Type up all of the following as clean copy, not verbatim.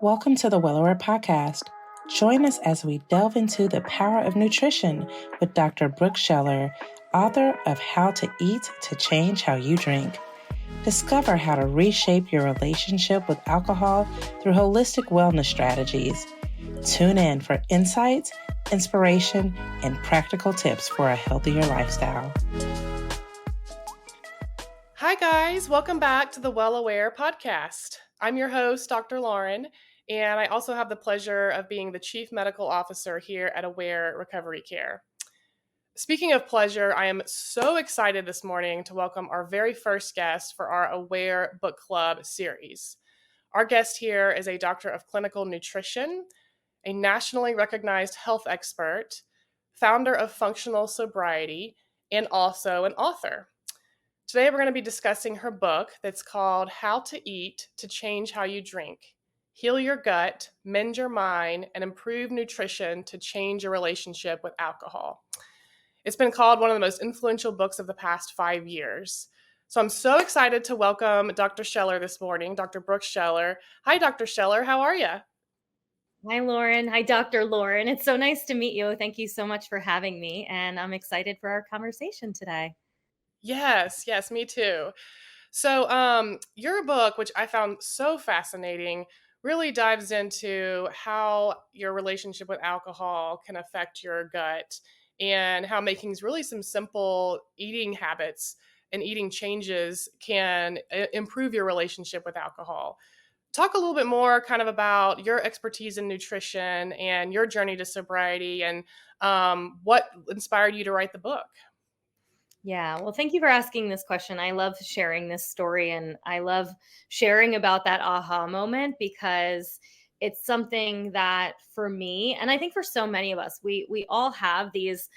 Welcome to the Grawert podcast. Join us as we delve into the power of nutrition with Dr. Brooke Scheller, author of How to Eat to Change How You Drink. Discover how to reshape your relationship with alcohol through holistic wellness strategies. Tune in for insights, inspiration, and practical tips for a healthier lifestyle. Hi guys, welcome back to the Well Aware podcast. I'm your host, Dr. Lauren, and I also have the pleasure of being the Chief Medical Officer here at Aware Recovery Care. Speaking of pleasure, I am so excited this morning to welcome our very first guest for our Aware Book Club series. Our guest here is a doctor of clinical nutrition, a nationally recognized health expert, founder of Functional Sobriety, and also an author. Today, we're going to be discussing her book that's called How to Eat to Change How You Drink. Heal your gut, mend your mind, and improve nutrition to change your relationship with alcohol. It's been called one of the most influential books of the past 5 years. So I'm so excited to welcome Dr. Scheller this morning, Dr. Brooke Scheller. Hi, Dr. Scheller. How are you? Hi, Lauren. Hi, Dr. Lauren. It's so nice to meet you. Thank you so much for having me, and I'm excited for our conversation today. Yes, me too. So your book, which I found so fascinating, really dives into how your relationship with alcohol can affect your gut and how making really some simple eating habits and eating changes can improve your relationship with alcohol. Talk a little bit more kind of about your expertise in nutrition and your journey to sobriety and what inspired you to write the book. Yeah, well, thank you for asking this question. I love sharing this story, and I love sharing about that aha moment because it's something that for me, and I think for so many of us, we all have these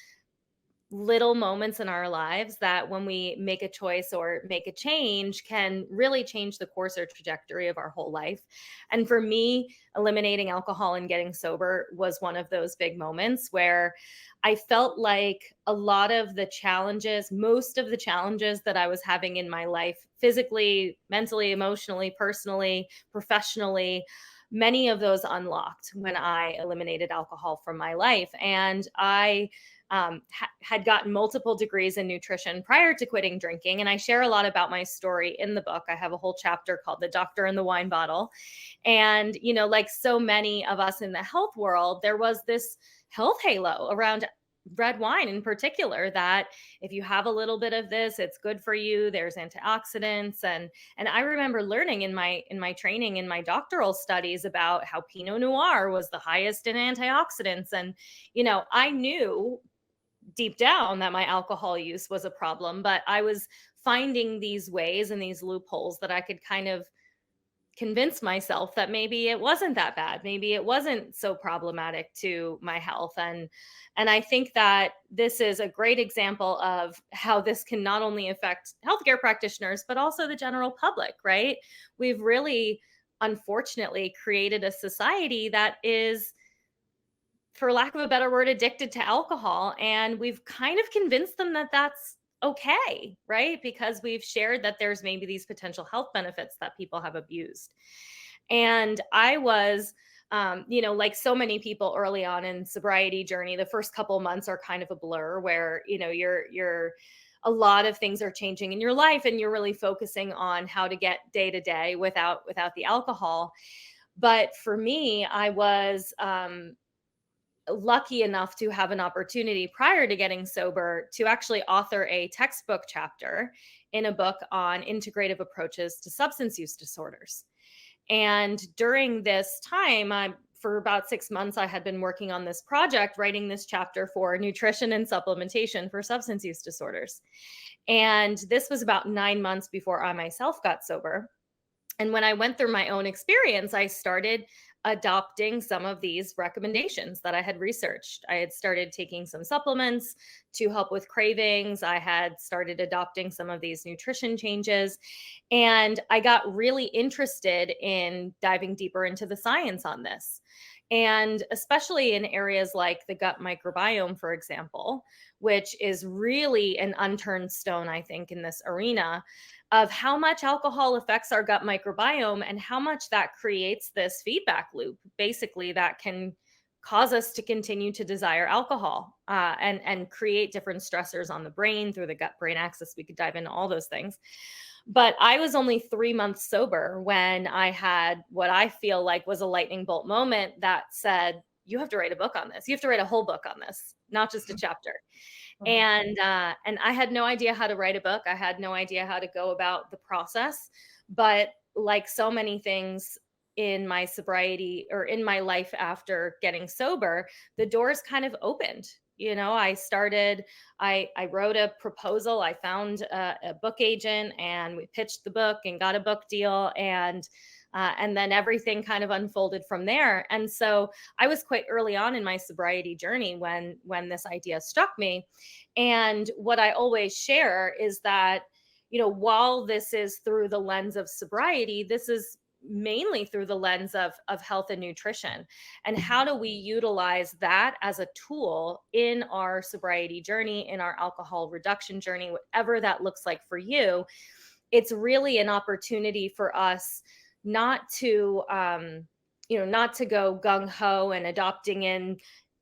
little moments in our lives that when we make a choice or make a change can really change the course or trajectory of our whole life. And for me, eliminating alcohol and getting sober was one of those big moments where I felt like a lot of the challenges, most of the challenges that I was having in my life, physically, mentally, emotionally, personally, professionally, many of those unlocked when I eliminated alcohol from my life. And I had gotten multiple degrees in nutrition prior to quitting drinking. And I share a lot about my story in the book. I have a whole chapter called The Doctor and the Wine Bottle. And, you know, like so many of us in the health world, there was this health halo around red wine in particular, that if you have a little bit of this, it's good for you. There's antioxidants. And I remember learning in my training, in my doctoral studies, about how Pinot Noir was the highest in antioxidants. And, you know, I knew deep down that my alcohol use was a problem, but I was finding these ways and these loopholes that I could kind of convince myself that maybe it wasn't that bad. Maybe it wasn't so problematic to my health. And I think that this is a great example of how this can not only affect healthcare practitioners, but also the general public, right? We've really, unfortunately, created a society that is, for lack of a better word, addicted to alcohol. And we've kind of convinced them that that's okay, right? Because we've shared that there's maybe these potential health benefits that people have abused. And I was, like so many people early on in sobriety journey, the first couple months are kind of a blur where, you know, you're a lot of things are changing in your life and you're really focusing on how to get day to day without the alcohol. But for me, I was, lucky enough to have an opportunity prior to getting sober to actually author a textbook chapter in a book on integrative approaches to substance use disorders. And during this time, for about 6 months, I had been working on this project, writing this chapter for nutrition and supplementation for substance use disorders. And this was about 9 months before I myself got sober. And when I went through my own experience, I started adopting some of these recommendations that I had researched. I had started taking some supplements to help with cravings. I had started adopting some of these nutrition changes. And I got really interested in diving deeper into the science on this. And especially in areas like the gut microbiome, for example, which is really an unturned stone, I think, in this arena. of how much alcohol affects our gut microbiome and how much that creates this feedback loop, basically, that can cause us to continue to desire alcohol, and create different stressors on the brain through the gut brain axis. We could dive into all those things. But I was only 3 months sober when I had what I feel like was a lightning bolt moment that said, you have to write a book on this. You have to write a whole book on this, not just a chapter. And I had no idea how to write a book. I had no idea how to go about the process. But like so many things in my sobriety or in my life after getting sober, the doors kind of opened. I wrote a proposal. I found a book agent, and we pitched the book and got a book deal. And then everything kind of unfolded from there. And so I was quite early on in my sobriety journey when this idea struck me. And what I always share is that, while this is through the lens of sobriety, this is mainly through the lens of health and nutrition. And how do we utilize that as a tool in our sobriety journey, in our alcohol reduction journey, whatever that looks like for you? It's really an opportunity for us not to not to go gung-ho and adopting in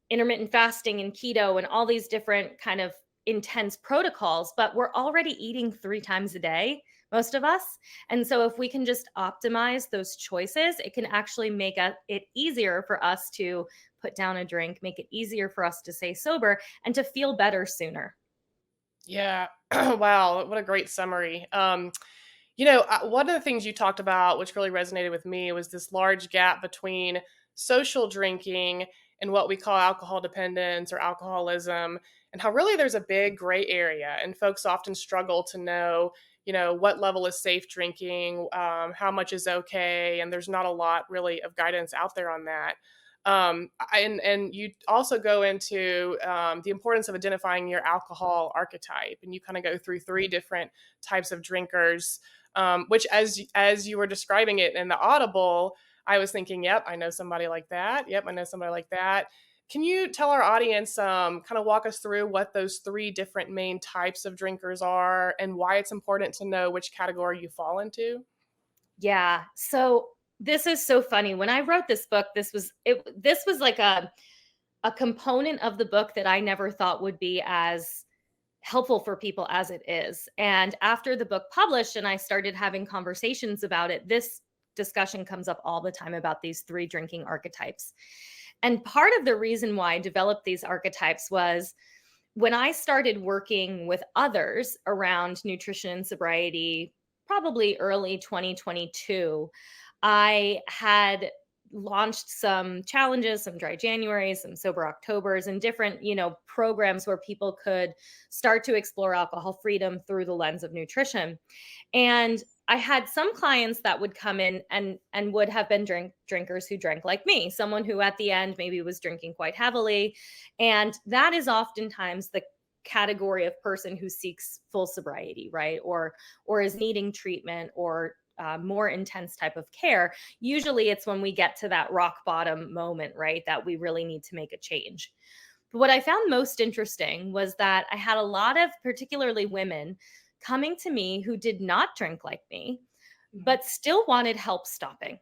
intermittent fasting and keto and all these different kind of intense protocols, but we're already eating 3 times a day, most of us. And so if we can just optimize those choices, it can actually make it easier for us to put down a drink, make it easier for us to stay sober and to feel better sooner. Yeah. Wow. What a great summary. One of the things you talked about, which really resonated with me, was this large gap between social drinking and what we call alcohol dependence or alcoholism, and how really there's a big gray area. And folks often struggle to know, what level is safe drinking, how much is okay. And there's not a lot really of guidance out there on that. And you also go into the importance of identifying your alcohol archetype, and you kind of go through 3 different types of drinkers, which as you were describing it in the Audible, I was thinking, yep, I know somebody like that. Yep, I know somebody like that. Can you tell our audience, kind of walk us through what those 3 different main types of drinkers are and why it's important to know which category you fall into? Yeah. So this is so funny. When I wrote this book, this was like a component of the book that I never thought would be as helpful for people as it is. And after the book published and I started having conversations about it, this discussion comes up all the time about these 3 drinking archetypes. And part of the reason why I developed these archetypes was when I started working with others around nutrition and sobriety, probably early 2022, I had launched some challenges, some dry Januaries, some sober Octobers, and different, programs where people could start to explore alcohol freedom through the lens of nutrition. And I had some clients that would come in and would have been drinkers who drank like me, someone who at the end maybe was drinking quite heavily. And that is oftentimes the category of person who seeks full sobriety, right? Or is needing treatment or more intense type of care. Usually it's when we get to that rock bottom moment, right? That we really need to make a change. But what I found most interesting was that I had a lot of particularly women coming to me who did not drink like me, but still wanted help stopping.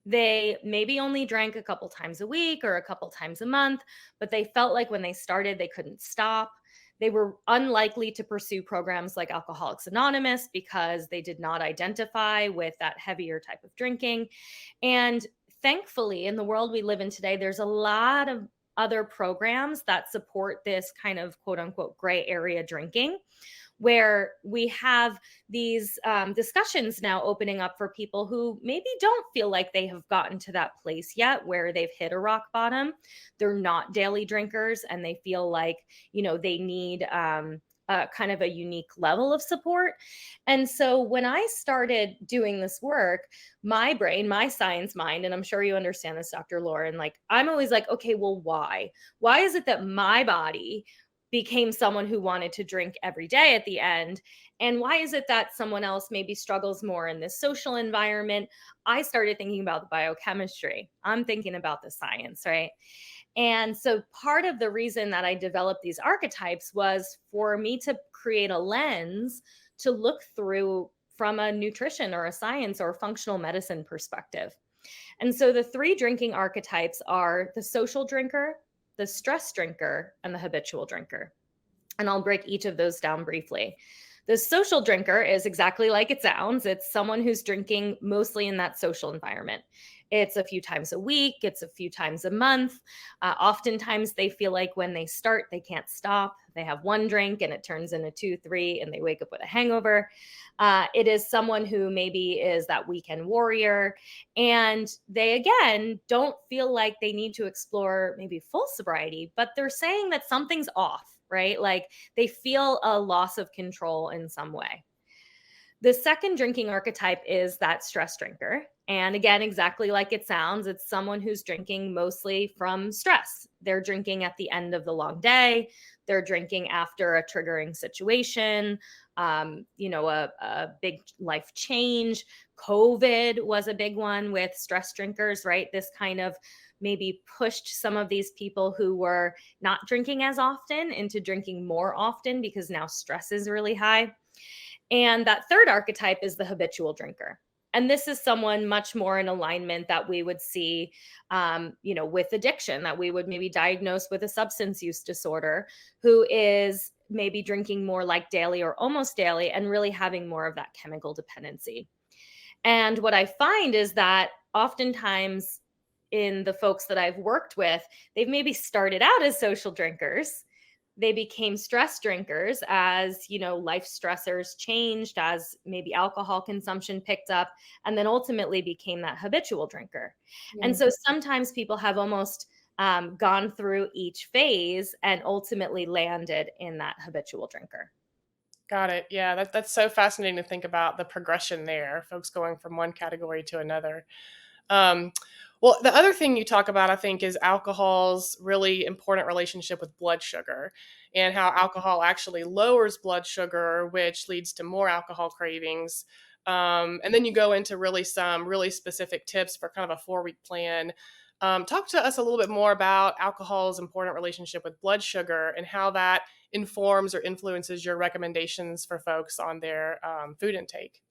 They maybe only drank a couple times a week or a couple times a month, but they felt like when they started, they couldn't stop. They were unlikely to pursue programs like Alcoholics Anonymous because they did not identify with that heavier type of drinking. And thankfully, in the world we live in today, there's a lot of other programs that support this kind of quote unquote gray area drinking, where we have these discussions now opening up for people who maybe don't feel like they have gotten to that place yet where they've hit a rock bottom. They're not daily drinkers and they feel like, they need kind of a unique level of support. And so when I started doing this work, my brain, my science mind, and I'm sure you understand this, Dr. Lauren, like I'm always like, okay, well, why? Why is it that my body became someone who wanted to drink every day at the end? And why is it that someone else maybe struggles more in this social environment? I started thinking about the biochemistry. I'm thinking about the science, right? And so part of the reason that I developed these archetypes was for me to create a lens to look through from a nutrition or a science or functional medicine perspective. And so the three drinking archetypes are the social drinker, the stress drinker, and the habitual drinker. And I'll break each of those down briefly. The social drinker is exactly like it sounds. It's someone who's drinking mostly in that social environment. It's a few times a week, it's a few times a month. Oftentimes, they feel like when they start, they can't stop. They have one drink and it turns into 2, 3, and they wake up with a hangover. It is someone who maybe is that weekend warrior, and they, again, don't feel like they need to explore maybe full sobriety, but they're saying that something's off, right? Like they feel a loss of control in some way. The second drinking archetype is that stress drinker. And again, exactly like it sounds, it's someone who's drinking mostly from stress. They're drinking at the end of the long day. They're drinking after a triggering situation, a big life change. COVID was a big one with stress drinkers, right? This kind of maybe pushed some of these people who were not drinking as often into drinking more often because now stress is really high. And that third archetype is the habitual drinker. And this is someone much more in alignment that we would see, with addiction, that we would maybe diagnose with a substance use disorder, who is maybe drinking more like daily or almost daily and really having more of that chemical dependency. And what I find is that oftentimes in the folks that I've worked with, they've maybe started out as social drinkers. They became stress drinkers as, life stressors changed, as maybe alcohol consumption picked up, and then ultimately became that habitual drinker. Yeah. And so sometimes people have almost gone through each phase and ultimately landed in that habitual drinker. Got it. Yeah, that's so fascinating to think about the progression there, folks going from one category to another. Well, the other thing you talk about, I think, is alcohol's really important relationship with blood sugar and how alcohol actually lowers blood sugar, which leads to more alcohol cravings. And then you go into some really specific tips for kind of a 4-week plan. Talk to us a little bit more about alcohol's important relationship with blood sugar and how that informs or influences your recommendations for folks on their food intake.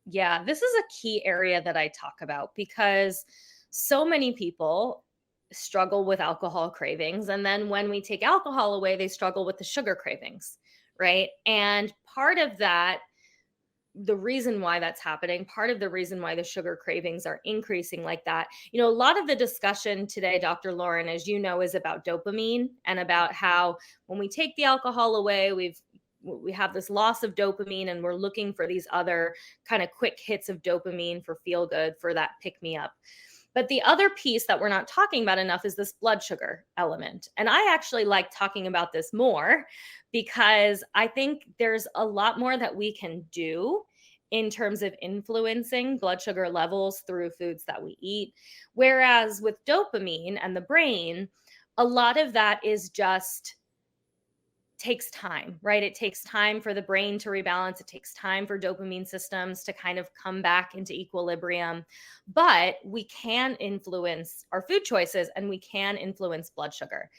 Yeah, this is a key area that I talk about because so many people struggle with alcohol cravings. And then when we take alcohol away, they struggle with the sugar cravings, right? And part of that, the reason why that's happening, part of the reason why the sugar cravings are increasing like that, a lot of the discussion today, Dr. Lauren, as you know, is about dopamine and about how when we take the alcohol away, we have this loss of dopamine and we're looking for these other kind of quick hits of dopamine for feel good, for that pick me up. But the other piece that we're not talking about enough is this blood sugar element. And I actually like talking about this more because I think there's a lot more that we can do in terms of influencing blood sugar levels through foods that we eat. Whereas with dopamine and the brain, a lot of that is just takes time, right? It takes time for the brain to rebalance. It takes time for dopamine systems to kind of come back into equilibrium. But we can influence our food choices and we can influence blood sugar.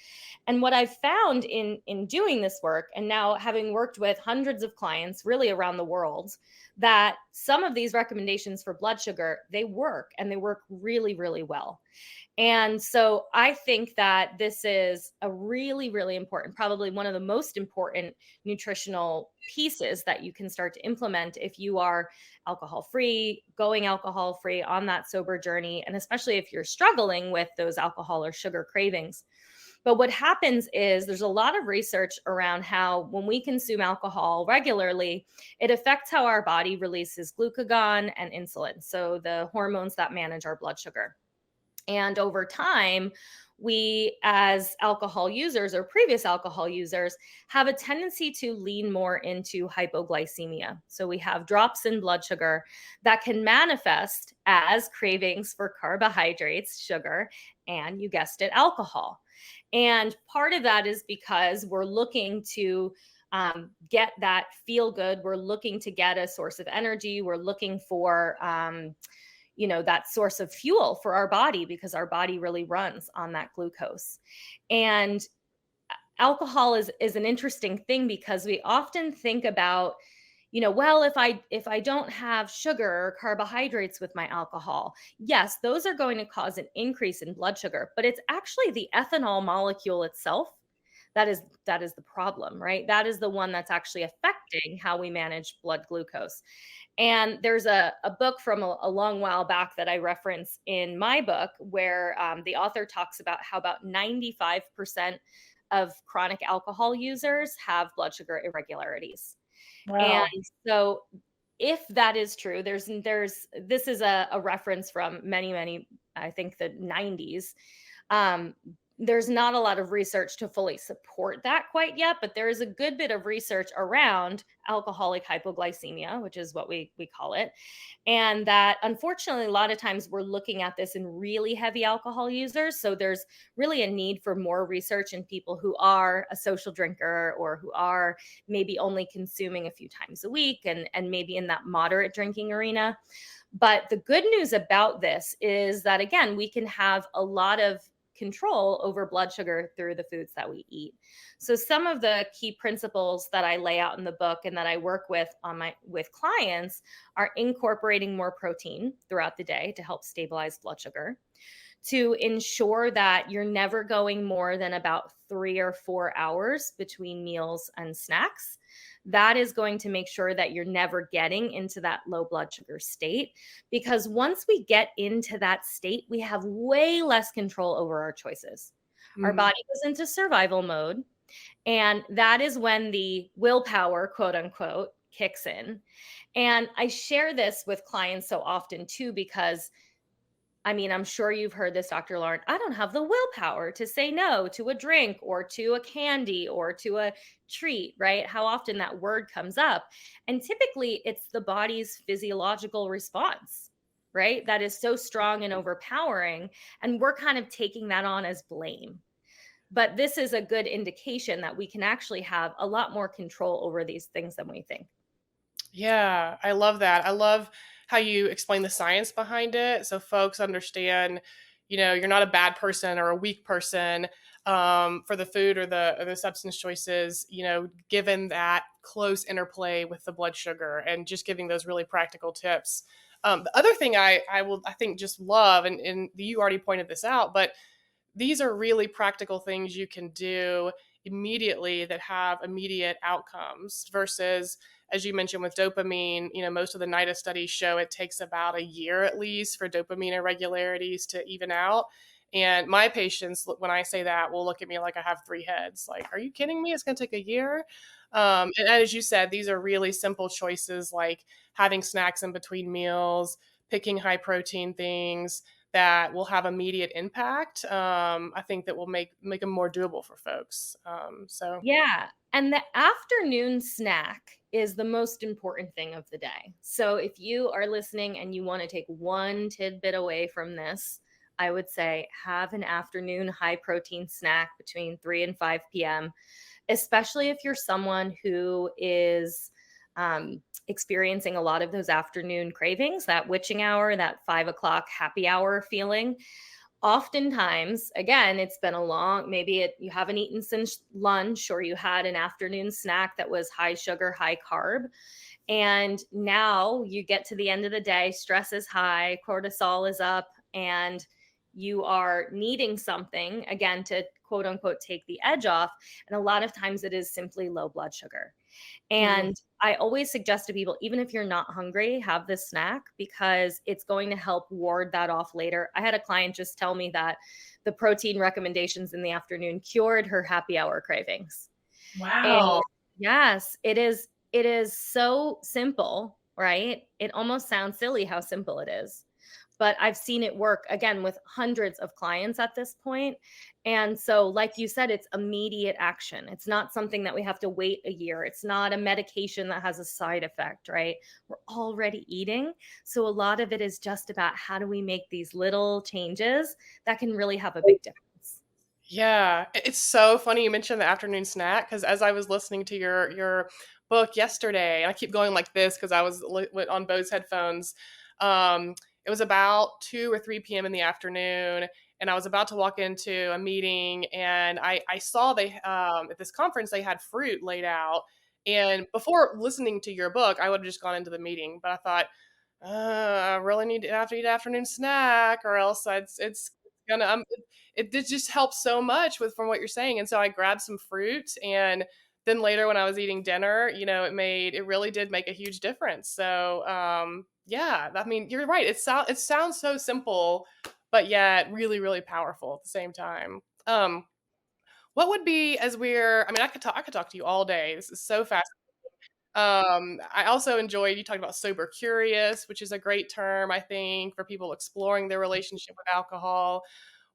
And what I've found in doing this work, and now having worked with hundreds of clients really around the world, that some of these recommendations for blood sugar, they work and they work really, really well. And so I think that this is a really, really important, probably one of the most important nutritional pieces that you can start to implement if you are alcohol-free, going alcohol-free on that sober journey, and especially if you're struggling with those alcohol or sugar cravings. But what happens is there's a lot of research around how when we consume alcohol regularly, it affects how our body releases glucagon and insulin, so the hormones that manage our blood sugar. And over time, we as alcohol users or previous alcohol users have a tendency to lean more into hypoglycemia. So we have drops in blood sugar that can manifest as cravings for carbohydrates, sugar, and you guessed it, alcohol. And part of that is because we're looking to get that feel good. We're looking to get a source of energy. We're looking for that source of fuel for our body because our body really runs on that glucose. And alcohol is an interesting thing because we often think about, well, if I don't have sugar or carbohydrates with my alcohol, yes, those are going to cause an increase in blood sugar, but it's actually the ethanol molecule itself that is the problem, right? That is the one that's actually affecting how we manage blood glucose. And there's a book from a long while back that I reference in my book where the author talks about how about 95% of chronic alcohol users have blood sugar irregularities. And Wow. so if that is true, there's this is a reference from many, I think the 90s. Um, there's not a lot of research to fully support that quite yet, but there is a good bit of research around alcoholic hypoglycemia, which is what we call it. And that unfortunately, a lot of times we're looking at this in really heavy alcohol users. So there's really a need for more research in people who are a social drinker or who are maybe only consuming a few times a week and maybe in that moderate drinking arena. But the good news about this is that, again, we can have a lot of control over blood sugar through the foods that we eat. So some of the key principles that I lay out in the book and that I work with clients are incorporating more protein throughout the day to help stabilize blood sugar, to ensure that you're never going more than about 3 or 4 hours between meals and snacks. That is going to make sure that you're never getting into that low blood sugar state. Because once we get into that state, we have way less control over our choices. Our Mm. body goes into survival mode. And that is when the willpower, quote unquote, kicks in. And I share this with clients so often too, because I mean, I'm sure you've heard this, Dr. Lauren. I don't have the willpower to say no to a drink or to a candy or to a treat, right? How often that word comes up. And typically it's the body's physiological response, right? That is so strong and overpowering. And we're kind of taking that on as blame. But this is a good indication that we can actually have a lot more control over these things than we think. Yeah, I love that. I love how you explain the science behind it so folks understand, you're not a bad person or a weak person for the food or the substance choices, given that close interplay with the blood sugar and just giving those really practical tips. The other thing I think just love, and you already pointed this out, but these are really practical things you can do immediately that have immediate outcomes versus, as you mentioned with dopamine, most of the NIDA studies show it takes about a year at least for dopamine irregularities to even out. And my patients, when I say that, will look at me like I have three heads. Like, are you kidding me? It's going to take a year. And as you said, these are really simple choices like having snacks in between meals, picking high protein things that will have immediate impact. I think that will make them more doable for folks. So Yeah. And the afternoon snack is the most important thing of the day. So if you are listening and you want to take one tidbit away from this, I would say have an afternoon high protein snack between 3 and 5 p.m., especially if you're someone who is experiencing a lot of those afternoon cravings, that witching hour, that 5 o'clock happy hour feeling. Oftentimes, again, it's been a long, you haven't eaten since lunch or you had an afternoon snack that was high sugar, high carb. And now you get to the end of the day, stress is high, cortisol is up, and you are needing something again to quote unquote take the edge off. And a lot of times it is simply low blood sugar. mm, And I always suggest to people, even if you're not hungry, have this snack because it's going to help ward that off later. I had a client just tell me that the protein recommendations in the afternoon cured her happy hour cravings. And wow. yes, it is so simple, right? It almost sounds silly how simple it is. But I've seen it work again with hundreds of clients at this point. And so, like you said, it's immediate action. It's not something that we have to wait a year. It's not a medication that has a side effect, right? We're already eating. So, a lot of it is just about how do we make these little changes that can really have a big difference. Yeah, it's so funny you mentioned the afternoon snack because as I was listening to your book yesterday, and I keep going like this because I was on Bose headphones. Um, it was about 2 or 3 p.m. in the afternoon, and I was about to walk into a meeting, and I saw they at this conference they had fruit laid out, And before listening to your book, I would have just gone into the meeting, but I thought, I really need to have to eat afternoon snack, or else it's gonna it just helps so much with from what you're saying. And so I grabbed some fruit, and then later when I was eating dinner, it really did make a huge difference. So yeah, I mean, you're right. It sounds so simple, but yet really, really powerful at the same time. What would be, as we're I mean, I could talk to you all day. This is so fascinating. I also enjoyed you talked about sober curious, which is a great term, I think, for people exploring their relationship with alcohol.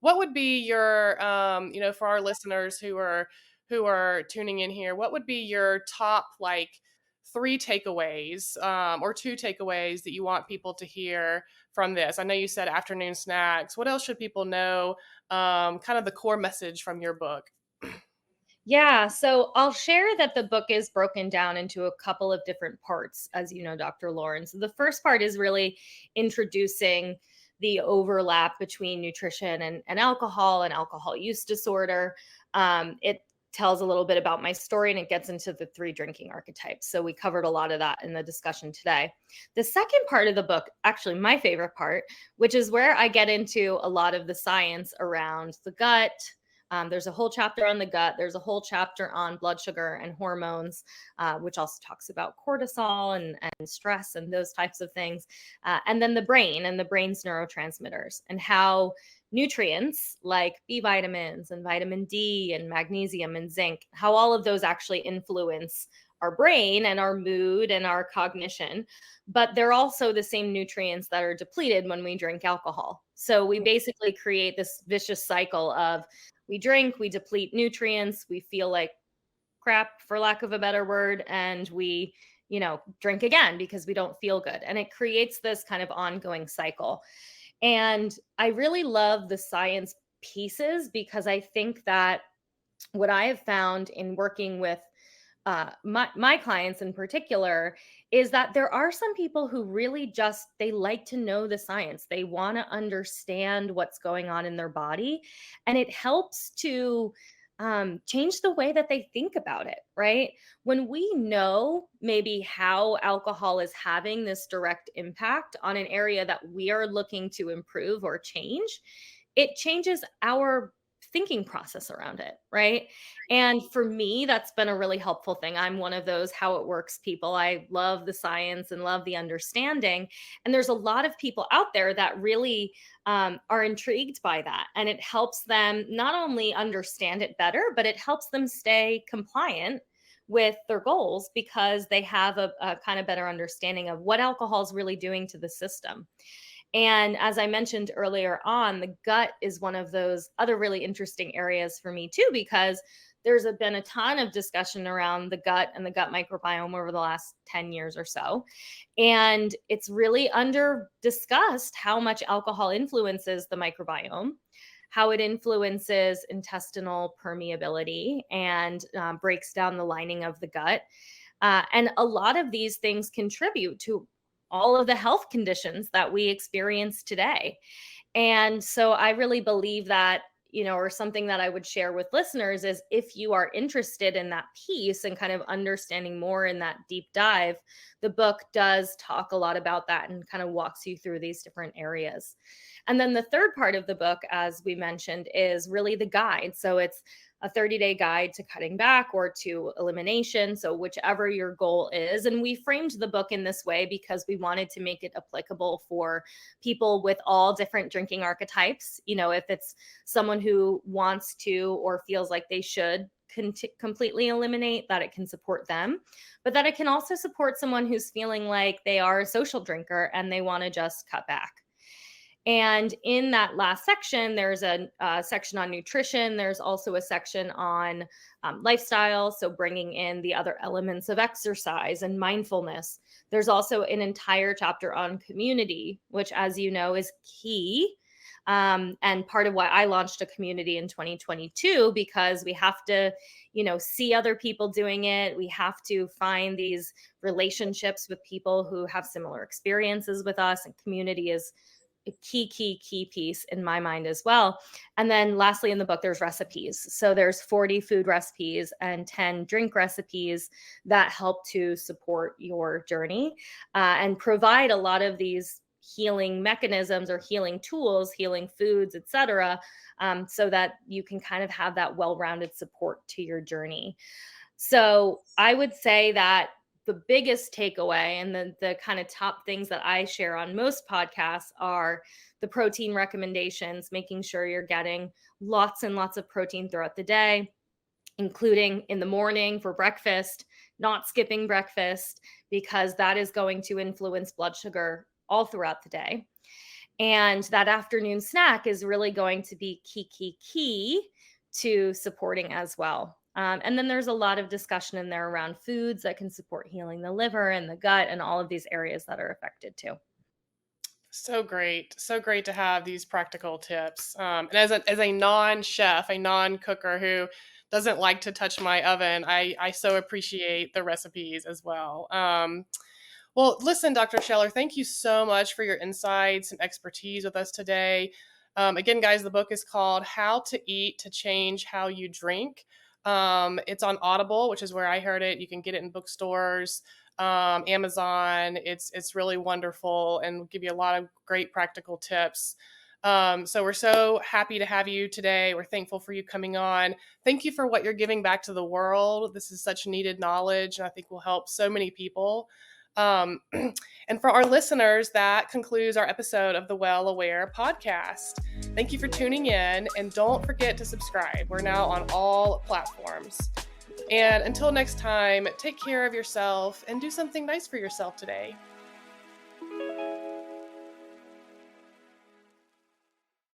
What would be your, for our listeners who are tuning in here, what would be your top like three takeaways, or two takeaways that you want people to hear from this? I know you said afternoon snacks. What else should people know? Kind of the core message from your book. Yeah, so I'll share that the book is broken down into a couple of different parts, as you know, Dr. Lauren. So the first part is really introducing the overlap between nutrition and alcohol and alcohol use disorder. It tells a little bit about my story, and it gets into the three drinking archetypes. So we covered a lot of that in the discussion today. The second part of the book, actually my favorite part, which is where I get into a lot of the science around the gut. There's a whole chapter on the gut. There's a whole chapter on blood sugar and hormones, which also talks about cortisol and stress and those types of things. And then the brain and the brain's neurotransmitters, and how nutrients like B vitamins and vitamin D and magnesium and zinc, how all of those actually influence our brain and our mood and our cognition. But they're also the same nutrients that are depleted when we drink alcohol. So we basically create this vicious cycle of we drink, we deplete nutrients, we feel like crap, for lack of a better word, and we, drink again because we don't feel good. And it creates this kind of ongoing cycle. And I really love the science pieces, because I think that what I have found in working with my clients in particular is that there are some people who really just they like to know the science. They want to understand what's going on in their body, and it helps to change the way that they think about it, right? When we know maybe how alcohol is having this direct impact on an area that we are looking to improve or change, it changes our thinking process around it, right? And for me, that's been a really helpful thing. I'm one of those how it works people. I love the science and love the understanding. And there's a lot of people out there that really are intrigued by that. And it helps them not only understand it better, but it helps them stay compliant with their goals, because they have a kind of better understanding of what alcohol is really doing to the system. And as I mentioned earlier on, the gut is one of those other really interesting areas for me too, because been a ton of discussion around the gut and the gut microbiome over the last 10 years or so. And it's really under discussed how much alcohol influences the microbiome, how it influences intestinal permeability and breaks down the lining of the gut. And a lot of these things contribute to all of the health conditions that we experience today. And so I really believe that, or something that I would share with listeners is, if you are interested in that piece and kind of understanding more in that deep dive, the book does talk a lot about that and kind of walks you through these different areas. And then the third part of the book, as we mentioned, is really the guide. So it's a 30-day guide to cutting back or to elimination. So whichever your goal is. And we framed the book in this way because we wanted to make it applicable for people with all different drinking archetypes. If it's someone who wants to or feels like they should completely eliminate, that it can support them, but that it can also support someone who's feeling like they are a social drinker and they want to just cut back. And in that last section, there's a section on nutrition. There's also a section on lifestyle, so bringing in the other elements of exercise and mindfulness. There's also an entire chapter on community, which, as you know, is key. And part of why I launched a community in 2022, because we have to, see other people doing it. We have to find these relationships with people who have similar experiences with us, and community is a key piece in my mind as well. And then lastly, in the book, there's recipes. So there's 40 food recipes and 10 drink recipes that help to support your journey and provide a lot of these healing mechanisms or healing tools, healing foods, etc., so that you can kind of have that well-rounded support to your journey. So I would say that the biggest takeaway and the kind of top things that I share on most podcasts are the protein recommendations, making sure you're getting lots and lots of protein throughout the day, including in the morning for breakfast, not skipping breakfast, because that is going to influence blood sugar all throughout the day. And that afternoon snack is really going to be key to supporting as well. And then there's a lot of discussion in there around foods that can support healing the liver and the gut and all of these areas that are affected too. So great. So great to have these practical tips. And as a non-chef, a non-cooker who doesn't like to touch my oven, I so appreciate the recipes as well. Well, listen, Dr. Scheller, thank you so much for your insights and expertise with us today. Again, guys, the book is called How to Eat to Change How You Drink. It's on Audible, which is where I heard it. You can get it in bookstores, Amazon. It's really wonderful and will give you a lot of great practical tips. So we're so happy to have you today. We're thankful for you coming on. Thank you for what you're giving back to the world. This is such needed knowledge, and I think will help so many people. And for our listeners, that concludes our episode of the Well Aware podcast. Thank you for tuning in, and don't forget to subscribe. We're now on all platforms. And until next time, take care of yourself and do something nice for yourself today.